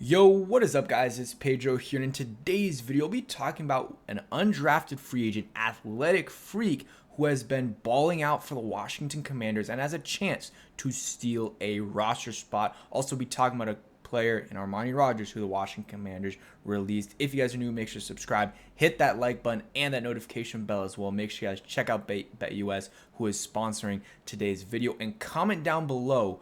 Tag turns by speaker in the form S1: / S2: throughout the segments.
S1: Yo, what is up, guys? It's Pedro here, and in today's video, I'll be talking about an undrafted free agent, athletic freak who has been balling out for the Washington Commanders and has a chance to steal a roster spot. Also, be talking about a player in Armani Rogers who the Washington Commanders released. If you guys are new, make sure to subscribe, hit that like button, and that notification bell as well. Make sure you guys check out BetUS, who is sponsoring today's video, and comment down below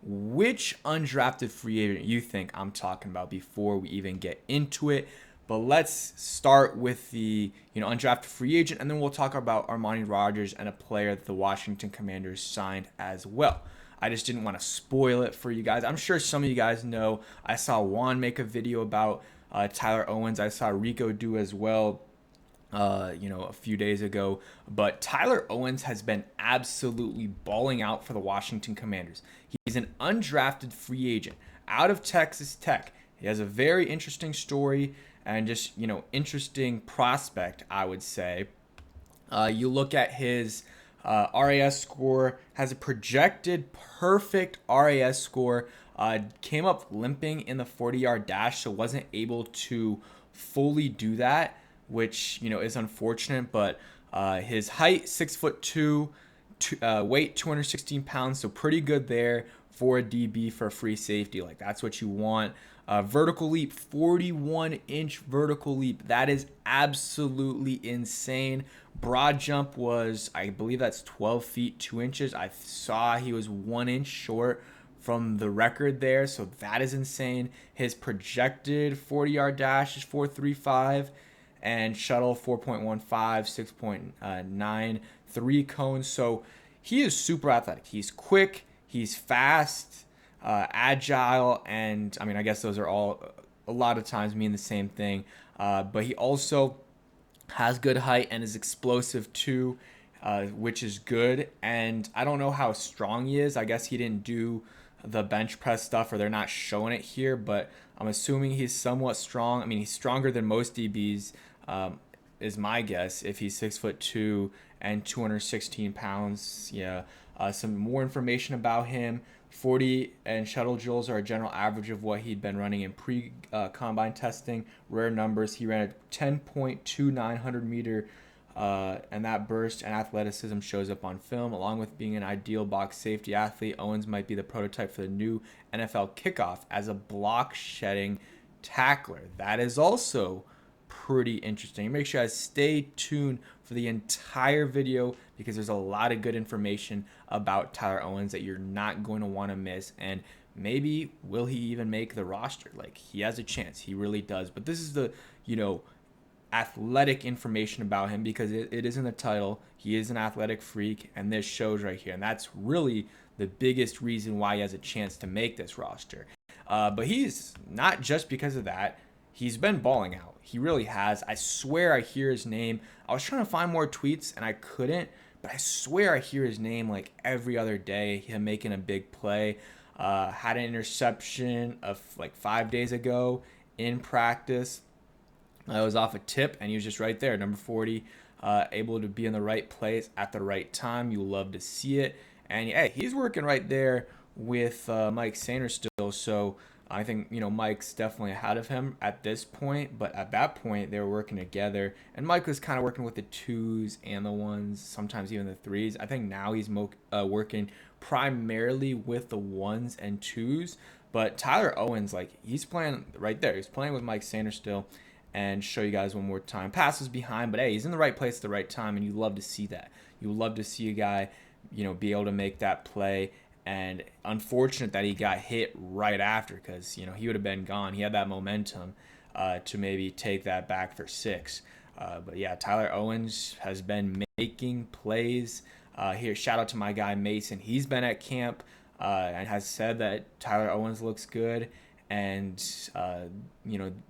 S1: which undrafted free agent you think I'm talking about before we even get into it. But let's start with the undrafted free agent, and then we'll talk about Armani Rogers and a player that the Washington Commanders signed as well. I just didn't want to spoil it for you guys. I'm sure some of you guys know. I saw Juan make a video about Tyler Owens. I saw Rico do as well. A few days ago. But Tyler Owens has been absolutely balling out for the Washington Commanders. He's an undrafted free agent out of Texas Tech. He has a very interesting story and just, interesting prospect, I would say. You look at his RAS score, has a projected perfect RAS score, came up limping in the 40-yard dash, so wasn't able to fully do that, which is unfortunate. But his height 6'2", weight 216 pounds, so pretty good there for a DB for a free safety. Like, that's what you want. Vertical leap, 41-inch vertical leap. That is absolutely insane. Broad jump was, I believe that's 12 feet 2 inches. I saw he was 1 inch short from the record there, so that is insane. His projected 40-yard dash is 4.35, and shuttle 4.15, 6.9, 3 cones. So he is super athletic. He's quick, he's fast, agile, and I guess those are all a lot of times mean the same thing. But he also has good height and is explosive too, which is good. And I don't know how strong he is. I guess he didn't do the bench press stuff, or they're not showing it here, but I'm assuming he's somewhat strong. He's stronger than most DBs, is my guess, if he's 6'2" and 216 pounds. Yeah. Some more information about him. 40 and shuttle joules are a general average of what he'd been running in pre-combine testing. Rare numbers, he ran a 10.2900 meter, and that burst and athleticism shows up on film. Along with being an ideal box safety athlete, Owens might be the prototype for the new NFL kickoff as a block shedding tackler. That is also pretty interesting. Make sure you guys stay tuned for the entire video, because there's a lot of good information about Tyler Owens that you're not going to want to miss. And maybe will he even make the roster? Like, he has a chance. He really does. But this is the, athletic information about him, because it is in the title. He is an athletic freak, and this shows right here. And that's really the biggest reason why he has a chance to make this roster. But he's not just because of that. He's been balling out. He really has. I swear I hear his name. I was trying to find more tweets and I couldn't, but I swear I hear his name like every other day. Him making a big play. Had an interception of like 5 days ago in practice. It was off a tip, and he was just right there, number 40, able to be in the right place at the right time. You love to see it. And hey, he's working right there with Mike Sanders still. So I think, Mike's definitely ahead of him at this point, but at that point, they were working together, and Mike was kind of working with the 2s and the 1s, sometimes even the 3s. I think now he's working primarily with the 1s and 2s, but Tyler Owens, he's playing right there. He's playing with Mike Sanders still, and show you guys one more time. Passes behind, but hey, he's in the right place at the right time, and you love to see that. You love to see a guy, be able to make that play. And unfortunate that he got hit right after, because he would have been gone. He had that momentum to maybe take that back for 6. But yeah, Tyler Owens has been making plays here. Shout out to my guy Mason. He's been at camp and has said that Tyler Owens looks good. And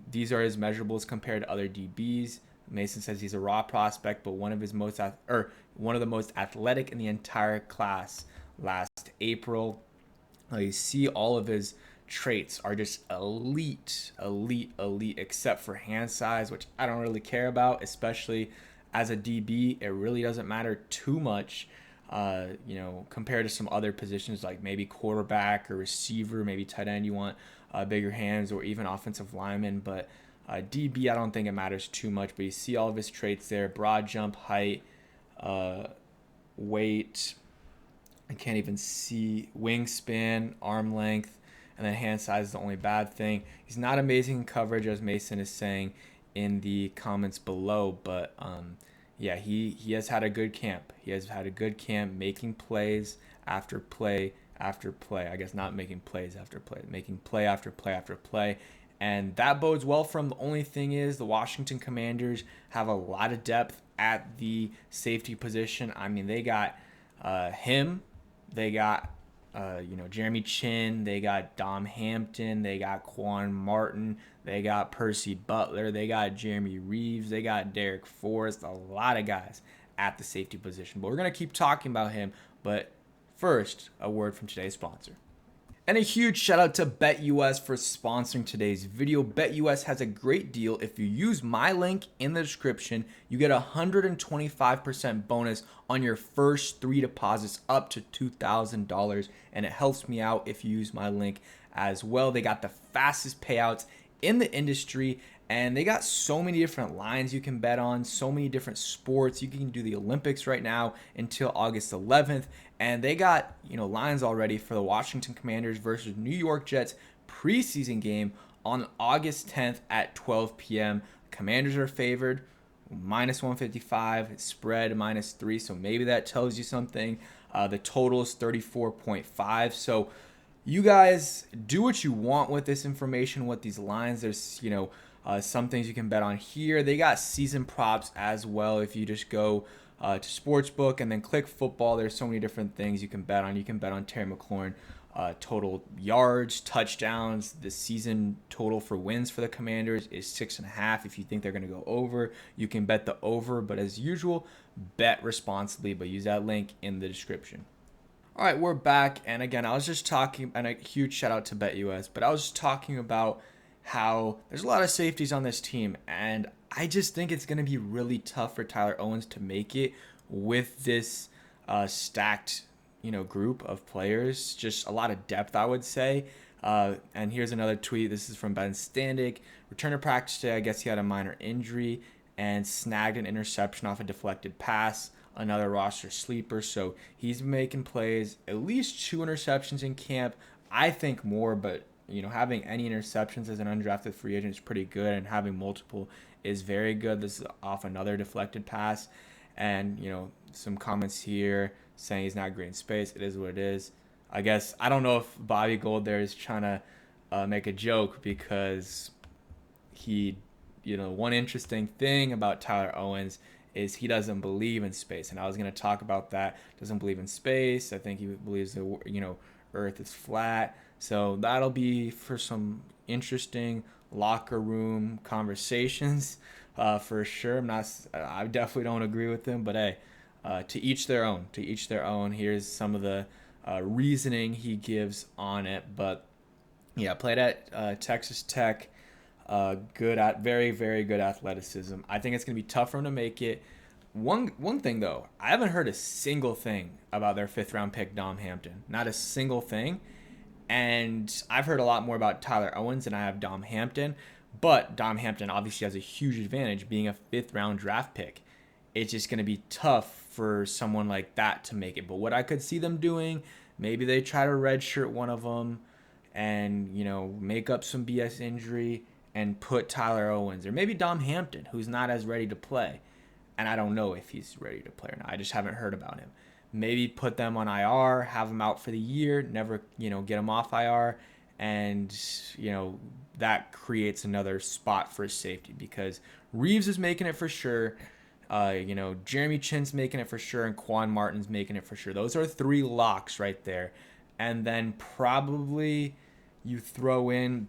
S1: these are his measurables compared to other DBs. Mason says he's a raw prospect, but one of the most athletic in the entire class last April. You see all of his traits are just elite, except for hand size, which I don't really care about, especially as a DB. It really doesn't matter too much. Compared to some other positions like maybe quarterback or receiver, maybe tight end. You want bigger hands, or even offensive linemen. But DB, I don't think it matters too much. But you see all of his traits there: broad jump, height, weight. I can't even see wingspan, arm length, and then hand size is the only bad thing. He's not amazing in coverage, as Mason is saying in the comments below, but yeah, he has had a good camp. He has had a good camp, making plays after play after play. I guess not making plays after play, making play after play after play. And that bodes well for him. The only thing is the Washington Commanders have a lot of depth at the safety position. I mean, they got him. They got Jeremy Chin. They got Dom Hampton. They got Quan Martin. They got Percy Butler. They got Jeremy Reeves. They got Derek Forrest. A lot of guys at the safety position. But we're going to keep talking about him. But first, a word from today's sponsor. And a huge shout out to BetUS for sponsoring today's video. BetUS has a great deal. If you use my link in the description, you get a 125% bonus on your first 3 deposits up to $2,000. And it helps me out if you use my link as well. They got the fastest payouts in the industry, and they got so many different lines you can bet on, so many different sports. You can do the Olympics right now until August 11th, and they got lines already for the Washington Commanders versus New York Jets preseason game on August 10th at 12 p.m. Commanders are favored, minus 155, spread -3, so maybe that tells you something. The total is 34.5, so you guys do what you want with this information, with these lines. There's some things you can bet on here. They got season props as well. If you just go to Sportsbook and then click football, there's so many different things you can bet on. You can bet on Terry McLaurin total yards, touchdowns. The season total for wins for the Commanders is 6.5. If you think they're going to go over, you can bet the over. But as usual, bet responsibly, but use that link in the description. All right, we're back. And again, I was just talking, and a huge shout out to BetUS, but I was just talking about how there's a lot of safeties on this team, and I just think it's going to be really tough for Tyler Owens to make it with this stacked, group of players. Just a lot of depth, I would say. And here's another tweet. This is from Ben Standig. Return to practice today. I guess he had a minor injury and snagged an interception off a deflected pass. Another roster sleeper. So he's making plays. At least 2 interceptions in camp. I think more, but having any interceptions as an undrafted free agent is pretty good, and having multiple is very good. This is off another deflected pass, and some comments here saying he's not great in space. It is what it is. I guess I don't know if Bobby Gold there is trying to make a joke, because he, one interesting thing about Tyler Owens is he doesn't believe in space, and I was going to talk about that. Doesn't believe in space. I think he believes the Earth is flat. So that'll be for some interesting locker room conversations for sure. I definitely don't agree with him, but hey, to each their own. To each their own. Here's some of the reasoning he gives on it. But yeah, played at Texas Tech. Very, very good athleticism. I think it's gonna be tough for him to make it. One thing though, I haven't heard a single thing about their 5th round pick Dom Hampton. Not a single thing. And I've heard a lot more about Tyler Owens than I have Dom Hampton. But Dom Hampton obviously has a huge advantage being a 5th round draft pick. It's just going to be tough for someone like that to make it. But what I could see them doing, maybe they try to redshirt one of them and, make up some BS injury and put Tyler Owens, or maybe Dom Hampton, who's not as ready to play. And I don't know if he's ready to play or not. I just haven't heard about him. Maybe put them on IR, have them out for the year, never, get them off IR, and, that creates another spot for safety, because Reeves is making it for sure. Jeremy Chin's making it for sure, and Quan Martin's making it for sure. Those are 3 locks right there. And then probably you throw in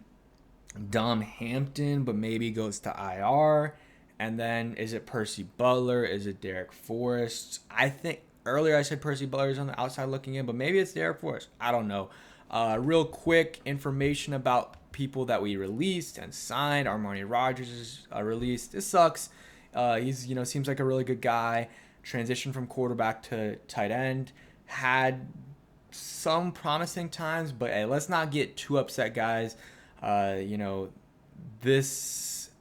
S1: Dom Hampton, but maybe goes to IR. And then is it Percy Butler? Is it Derek Forrest? I think earlier I said Percy Butler is on the outside looking in, but maybe it's Derek Forrest. I don't know. Real quick information about people that we released and signed. Armani Rogers is released. This sucks. He's seems like a really good guy. Transitioned from quarterback to tight end. Had some promising times, but hey, let's not get too upset, guys. You know, just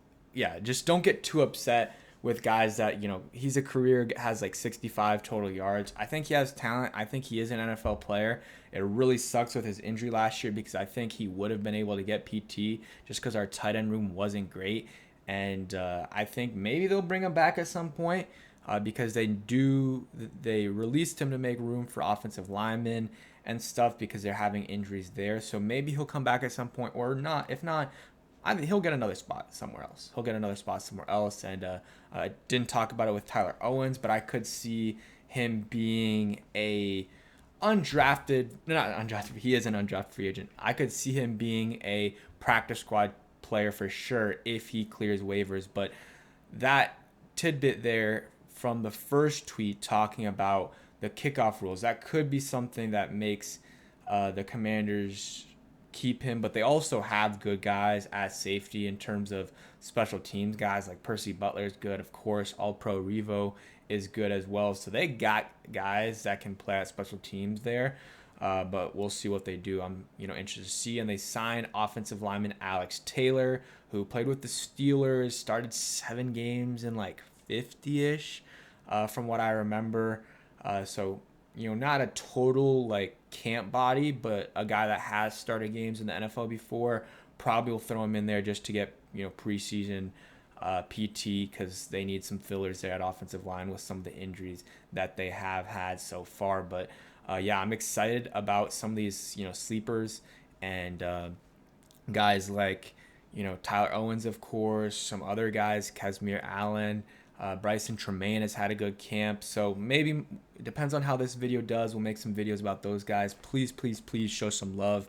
S1: don't get too upset with guys that, he's a career has like 65 total yards. I think he has talent. I think he is an NFL player. It really sucks with his injury last year because I think he would have been able to get PT just because our tight end room wasn't great. And I think maybe they'll bring him back at some point because they released him to make room for offensive linemen and stuff because they're having injuries there. So maybe he'll come back at some point or not. If not, I mean, he'll get another spot somewhere else. And I didn't talk about it with Tyler Owens, but I could see him being a not undrafted. He is an undrafted free agent. I could see him being a practice squad player for sure if he clears waivers. But that tidbit there from the first tweet talking about the kickoff rules, that could be something that makes the Commanders keep him, but they also have good guys at safety in terms of special teams guys. Like Percy Butler is good, of course. All Pro Revo is good as well. So they got guys that can play at special teams there. But we'll see what they do. I'm interested to see. And they signed offensive lineman Alex Taylor, who played with the Steelers, started 7 games in like 50-ish, from what I remember. So not a total like camp body, but a guy that has started games in the NFL before. Probably will throw him in there just to get preseason PT because they need some fillers there at offensive line with some of the injuries that they have had so far. But I'm excited about some of these sleepers and guys like Tyler Owens, of course, some other guys, Casimir Allen. Bryson Tremaine has had a good camp. So maybe it depends on how this video does. We'll make some videos about those guys. Please, please, please show some love.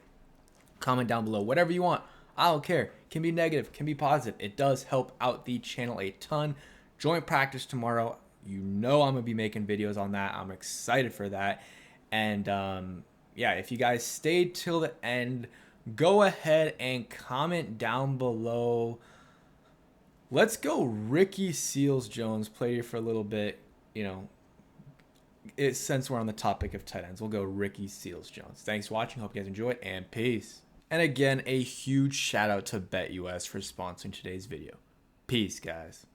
S1: Comment down below. Whatever you want. I don't care. Can be negative. Can be positive. It does help out the channel a ton. Joint practice tomorrow. I'm going to be making videos on that. I'm excited for that. And if you guys stayed till the end, go ahead and comment down below. Let's go Ricky Seals-Jones, play here for a little bit. Since we're on the topic of tight ends, we'll go Ricky Seals-Jones. Thanks for watching. Hope you guys enjoyed, and peace. And again, a huge shout out to BetUS for sponsoring today's video. Peace, guys.